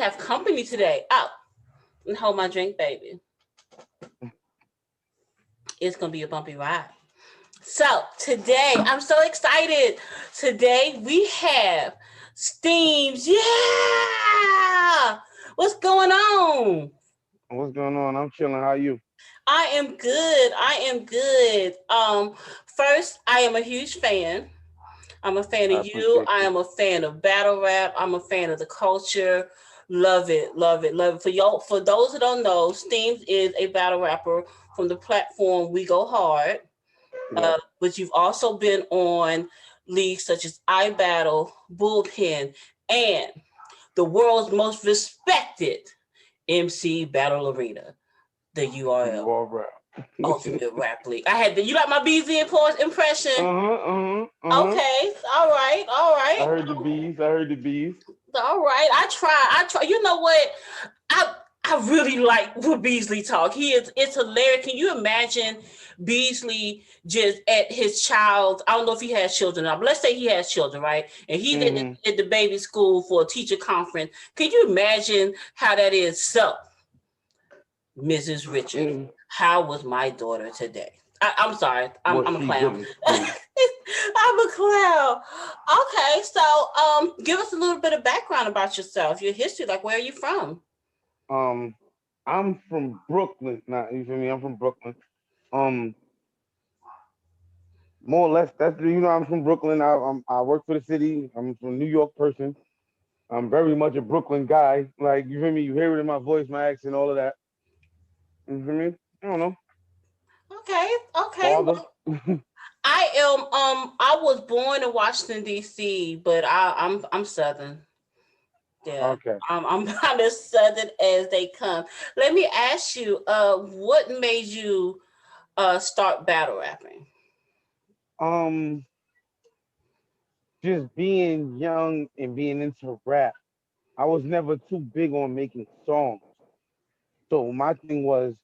have company today. Oh, and hold my drink, baby. It's gonna be a bumpy ride. So today, I'm so excited. Today we have Steams. Yeah. What's going on? What's going on? I'm chilling. How you? I am good. I am good. First, I am a huge fan. I'm a fan I of you. appreciate I you. am a fan of battle rap. I'm a fan of the culture. Love it, love it, love it. For those who don't know, Steams is a battle rapper from the platform We Go Hard. Yes. But you've also been on leagues such as iBattle, Bullpen, and the world's most respected MC Battle Arena, the You URL. all right. Ultimate Rap League. I had the you like my BZ impression. Uh-huh. Okay, all right, all I right, heard the bees. I heard the bees. all right. I try. You know what? I I really like what Beasley talk. It's hilarious. Can you imagine Beasley just at his child? I don't know if he has children now, but let's say he has children, right? And he's Mm-hmm. at the baby school for a teacher conference. Can you imagine how that is? So, Mrs. Richards, Mm-hmm. how was my daughter today? I'm sorry, Was I'm a she clown. good as school? I'm a clown. Okay, so give us a little bit of background about yourself, your history. Like, where are you from? Um, I'm from Brooklyn. Now, you feel me? I'm from Brooklyn. Um, more or less, I'm from Brooklyn. I work for the city. I'm from New York person. I'm very much a Brooklyn guy. Like, you feel me? You hear it in my voice, my accent, all of that. You feel me? I don't know. Okay, okay. Father. Well, I am. I was born in Washington D.C., but I'm Southern. Yeah, Okay. I'm about as Southern as they come. Let me ask you. What made you start battle rapping? Um, just being young and being into rap, I was never too big on making songs. So my thing was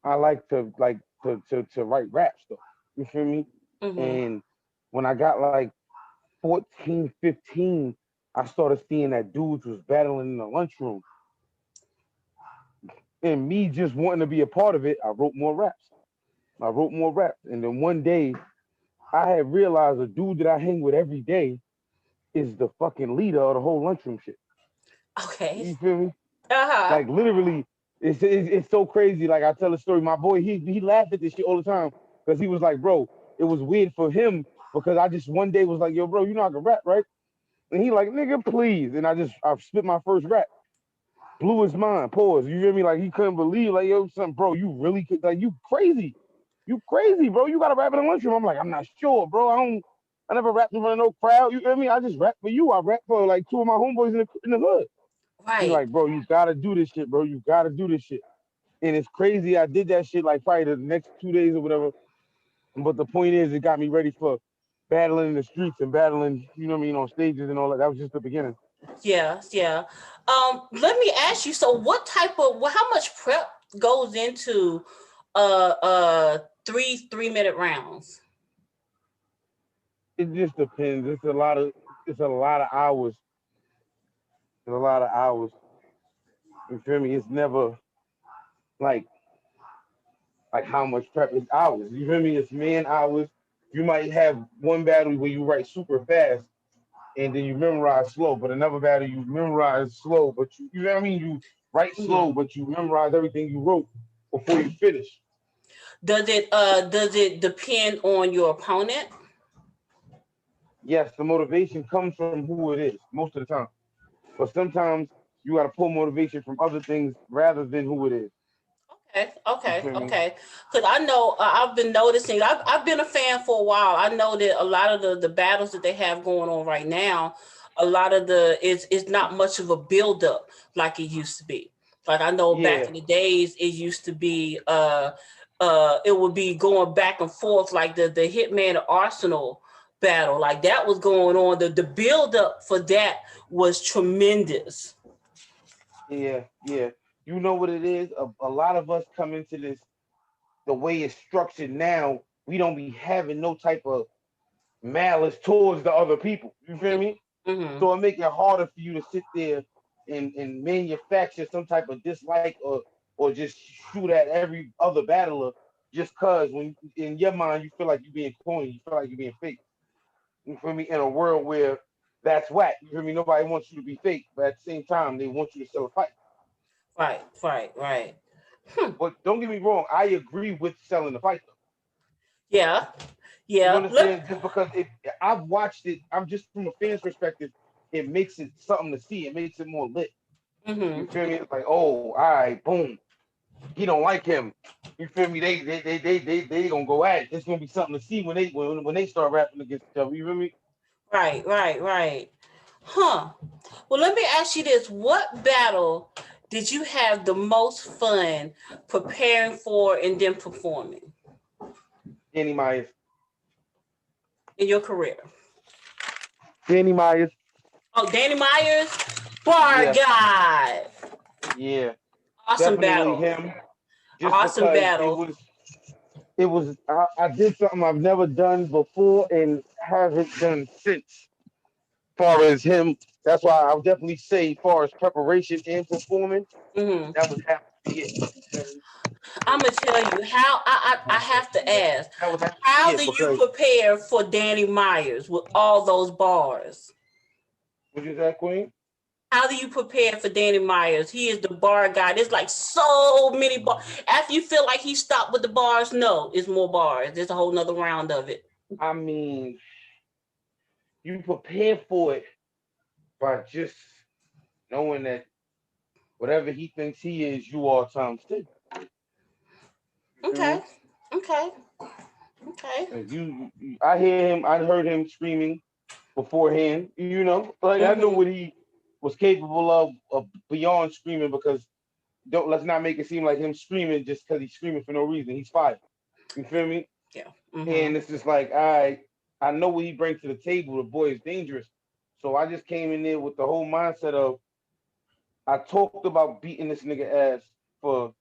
I like to write rap stuff. You feel me? Mm-hmm. And when I got like 14, 15, I started seeing that dudes was battling in the lunchroom. And me just wanting to be a part of it, I wrote more raps. I wrote more raps. And then one day I had realized a dude that I hang with every day is the fucking leader of the whole lunchroom shit. Okay. You feel me? Uh huh. Like literally, it's so crazy. Like I tell a story, my boy he laughed at this shit all the time because he was like, bro, it was weird for him because I just one day was like, yo, bro, you know I can rap, right? And he like, nigga, please. And I spit my first rap, blew his mind. Pause. You hear me? Like he couldn't believe, like, yo, son, bro, you really could, like, you crazy, bro. You got to rap in the lunchroom. I'm like, I'm not sure, bro. I never rapped in front of no crowd. You hear me? I just rap for you. I rap for like two of my homeboys in the hood. He's Right. like, bro, you gotta do this shit, bro. You gotta do this shit. And it's crazy. I did that shit like probably the next 2 days or whatever. But the point is, it got me ready for battling in the streets and battling, you know what I mean, on stages and all that. That was just the beginning. Yeah. Yeah. Let me ask you. So, what type of? Well, how much prep goes into three-minute rounds? It just depends. It's a lot of hours. It's a lot of hours. You feel me? It's never like how much prep is hours. You feel me? It's man hours. You might have one battle where you write super fast and then you memorize slow, but another battle you memorize slow, but you know what I mean? You write slow, Mhm. but you memorize everything you wrote before you finish. Does it depend on your opponent? Yes, the motivation comes from who it is most of the time. But sometimes you gotta pull motivation from other things rather than who it is. Okay, You okay, feel me? okay. Because I know I've been noticing. I've been a fan for a while. I know that a lot of the battles that they have going on right now, a lot of it's not much of a build up like it used to be. Like I know back Yeah, in the days, it used to be it would be going back and forth like the Hitman Arsenal battle. Like that was going on. The build up for that was tremendous. yeah. You know what it is? A lot of us come into this the way it's structured now, we don't be having no type of malice towards the other people. You feel me? Mm-hmm. So it make it harder for you to sit there and manufacture some type of dislike or just shoot at every other battler just cause when in your mind you feel like you're being corny, you feel like you're being fake. You feel me? In a world where that's whack. You feel me? Nobody wants you to be fake, but at the same time they want you to sell a fight. Right. But don't get me wrong, I agree with selling the fight though. Yeah. You Yeah. Look. understand? Just because I've watched it, I'm just from a fan's perspective, it makes it something to see. It makes it more lit. You Mm-hmm. feel me? It's like, oh, all right, boom. He don't like him. You feel me? They gonna go at it. It's gonna be something to see when they start rapping against each other. You feel me? Right. Huh. Well, let me ask you this. What battle did you have the most fun preparing for and then performing Danny Myers. in your career? Danny Myers. Oh, Danny Myers, Bar Yeah, God. yeah. Awesome Definitely battle. him. Just Awesome because battle. I did something I've never done before and haven't done since. Far as him, that's why I'll definitely say, far as preparation and performing, Mm-hmm. that would have to be it. I'm gonna tell you how I have to ask. That would have to be How it do you because prepare for Danny Myers with all those bars? what you say, Queen? How do you prepare for Danny Myers? He is the bar guy. There's like so many bars. After you feel like he stopped with the bars, no, it's more bars. There's a whole nother round of it. I mean, you prepare for it by just knowing that whatever he thinks he is, you are times two. You feel Okay. me? Okay. Okay. I hear him. I heard him screaming beforehand. You know, like I know Mm-hmm. what he was capable of beyond screaming because don't let's not make it seem like him screaming just because he's screaming for no reason. He's fired. You feel me? Yeah. Mm-hmm. And it's just like I know what he brings to the table. The boy is dangerous. So I just came in there with the whole mindset of I talked about beating this nigga ass for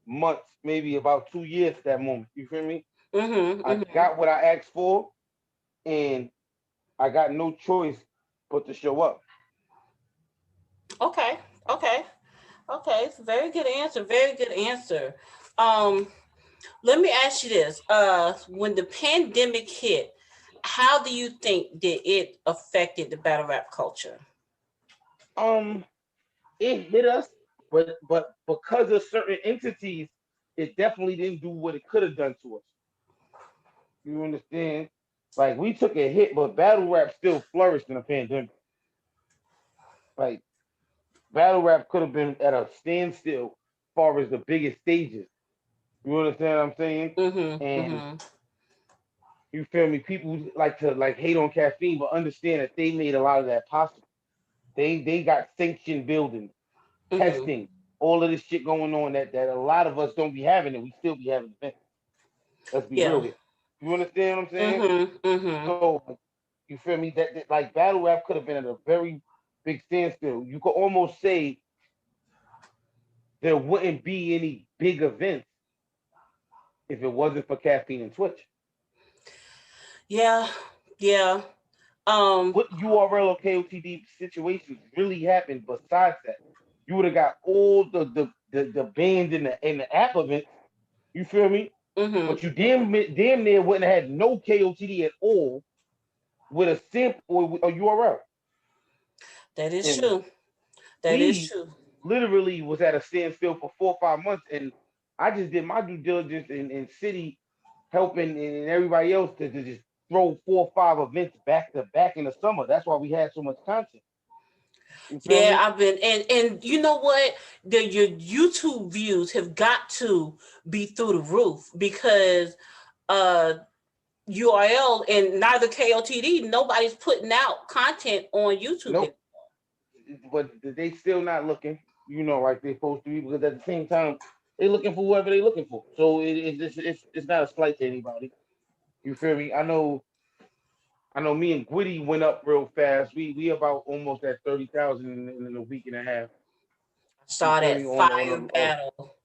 months, maybe about 2 years at that moment. You feel me? Mm-hmm. I Mm-hmm. got what I asked for, and I got no choice but to show up. Okay. Okay. Okay. It's a very good answer. Very good answer. Um, Let me ask you this. When the pandemic hit, how do you think did it affected the battle rap culture? Um, it hit us, but because of certain entities, it definitely didn't do what it could have done to us. You understand? Like we took a hit, but battle rap still flourished in a pandemic. Like battle rap could have been at a standstill as far as the biggest stages. You understand what I'm saying? Mm-hmm. And Mm-hmm. you feel me? People like to like hate on caffeine, but understand that they made a lot of that possible. They got sanctioned buildings, Mm-hmm. testing, all of this shit going on that a lot of us don't be having, and we still be having events. Let's be real Yeah. here. You understand what I'm saying? Mm-hmm. Mm-hmm. So you feel me? That like battle rap could have been at a very big standstill. You could almost say there wouldn't be any big events if it wasn't for caffeine and Twitch. Yeah. Yeah. Um, What URL or KOTD situations really happened besides that? You would have got all the bands in the app events. You feel me? mm-hmm. But you damn near wouldn't have had no KOTD at all with a simp or a URL. That is And true. That is we true. literally was at a standstill for 4 or 5 months, and I just did my due diligence in city helping and everybody else to just throw 4 or 5 events back to back in the summer. That's why we had so much content. You feel Yeah, me? I've been and you know what? Your YouTube views have got to be through the roof because uh URL and neither KOTD, nobody's putting out content on YouTube. Nope. But they still not looking, like they're supposed to be, because at the same time, they looking for whoever they looking for. So it's not a slight to anybody. You feel me? I know. Me and Gwitty went up real fast. We about almost at 30,000 in a week and a half. I You saw feel that me? fire On battle.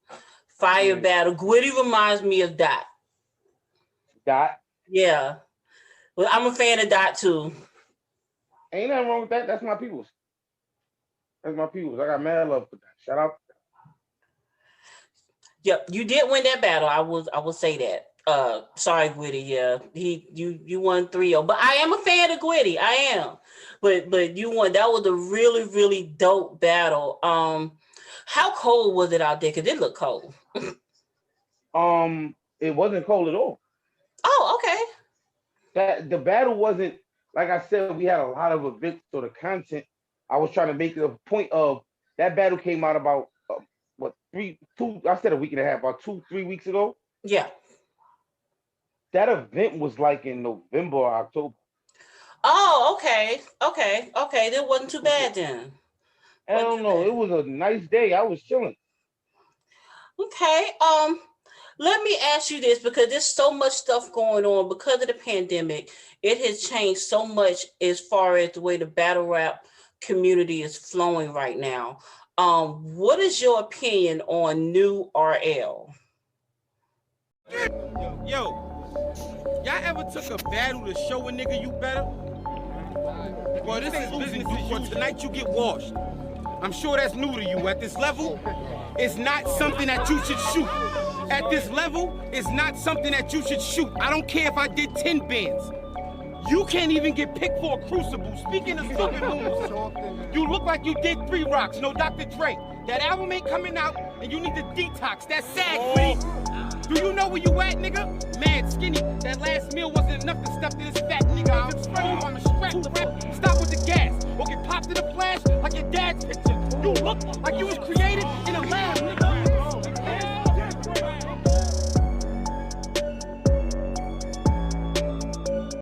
Fire yeah. battle. Gwitty reminds me of Dot. Dot. Yeah. Well, I'm a fan of Dot too. Ain't nothing wrong with that. That's my people's. That's my peoples. I got mad love for that. Shout out. Yep, you did win that battle. I will say that. Sorry, Gwitty. Yeah, you won 3-0. But I am a fan of Gwitty. I am. But you won. That was a really, really dope battle. How cold was it out there? Because it looked cold. It wasn't cold at all. Oh, okay. That the battle wasn't, like I said, we had a lot of events, so the content I was trying to make the point of that battle came out about I said a week and a half, about 2-3 weeks ago. Yeah. That event was like in November or October. Oh, okay. That wasn't too bad then. I don't know. It was a nice day. I was chilling. Okay. Let me ask you this, because there's so much stuff going on because of the pandemic. It has changed so much as far as the way the battle rap community is flowing right now. What is your opinion on New RL? Yo, y'all ever took a battle to show a nigga you better? Well, this is business as usual. Tonight you get washed. I'm sure that's new to you. At this level, it's not something that you should shoot. At this level, it's not something that you should shoot. I don't care if I did 10 bands. You can't even get picked for a crucible. Speaking of stupid moves, you look like you did 3 Rocks, no Dr. Dre. That album ain't coming out, and you need to detox. That's sad, please. Do you know where you at, nigga? Mad skinny. That last meal wasn't enough to stuff this fat nigga. If it's strong, I'm a strap to rap. Stop with the gas. Or get popped in a flash like your dad's picture. You look like you was created in a lab, nigga.